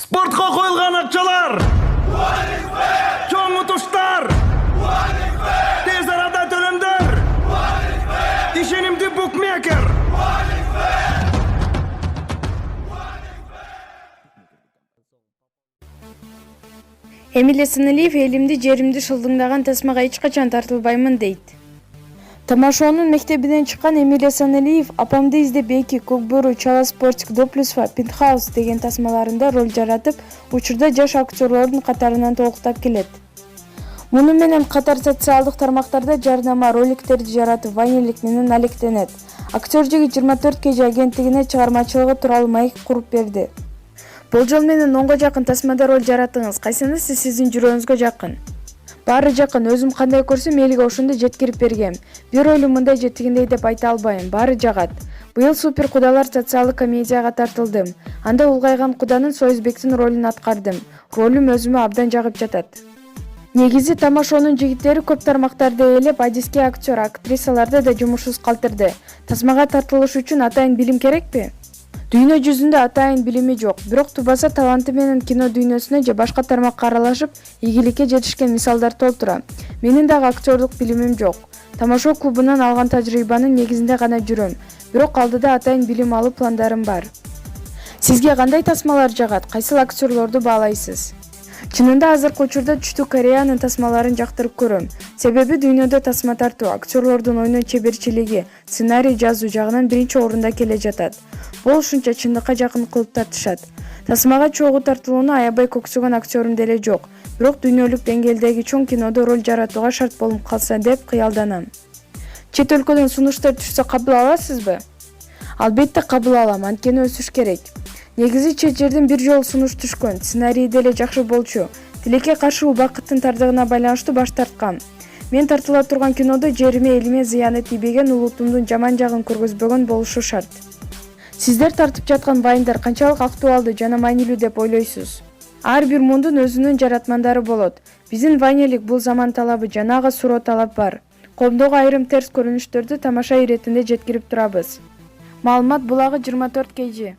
Спортқа қойылған ақшалар, чоң ұтыштар, тез арада төлемдер, ишенимді букмекер. Эмилия Саналиев элимди жеримди шылдыңдаган тасмага эч качан тартылбаймын дейт. Тамашоонун мектебинен чыккан Эмилия Саналиев апамды издеп эки Көкбөрү, Чала Спортик, Доплюсфа, Пентхаус деген тасмаларында роль жаратып, учурда жаш актерлордун катарынан толуктап келет. Муну менен катар социалдык тармактарда жарнама роликтерди жаратып, ванилик менен алектенет. Актер жигит 24 кж агенттигине чыгармачылыгы тууралуу маек куруп берди. Болжол менен 10го жакын тасмада роль жараттыңыз. Кайсынысы сиздин жүрөгүңүзгө жакын? Баары жакын, өзүм кандай көрсөм элге ошондой жеткирип бергем. Бир ойлу мындай же тигиндей деп айта албайм, баары жагат. Быйыл Супер кудалар социалдык комедияга тартылдым. Анда улгайган куданын Союзбектин ролун аткардым. Ролум өзүмө абдан жагып жатат. Негизи тамашоонун жигиттери көп тармактарды ээлеп, адиске актер, актрисаларды да жумушсуз калтырды. Тасмага тартылыш үчүн атайын билим керекпи? Дүйнө жүзүндө атайын билими жок, бирок тубаса таланты менен кино дүйнөсүнө же башка тармакка аралашып, ийгиликке жетишкен мисалдар толтура. Менин дагы актерлук билимим жок. Тамашоо клубунан алган тажрыйбанын негизинде гана жүрөм, бирок алдыда атайын билим алып пландарым бар. Сизге кандай тасмалар жагат? Кайсыл актерлорду баалайсыз? Чынында азыркы учурда Түштүк Кореянын тасмаларын жактырып көрөм. Себеби дүйнөдө тасма тартуу, актерлордун ойноо чеберчилиги, сценарий жазуу жагынан биринчи орунда келе жатат. Бул ушунча чындыкка жакын кылып тартышат. Тасмага чогуу тартылууну аябай көксөгөн актерим деле жок. Бирок дүйнөлүк деңгээлдеги чоң кинодо роль жаратууга шарт болуп калса деп кыялданам. Чет өлкөдөн сунуштар түшсө кабыл аласызбы? Албетте кабыл алам, анткени өсүш керек. Негизи чет жерден бир жолу сунуш түшкөн, сценарий деле жакшы болчу. Тилекке каршы убакыттын тардыгына байланыштуу баш тарткам. Мен тартыла турган кинодо жериме, элиме зыяны тийбеген, улутумдун жаман жагын көргөзбөгөн болушу шарт. Сиздер тартып жаткан вайндар канчалык актуалдуу жана маанилүү деп ойлойсуз? Ар бир мундун өзүнүн жаратмандары болот. Биздин вайнелик бул заман талабы, жана ага суроо талап бар. Коомдогу айрым терс көрүнүштөрдү тамаша иретинде жеткирип турабыз. Маалымат булагы 24 kg.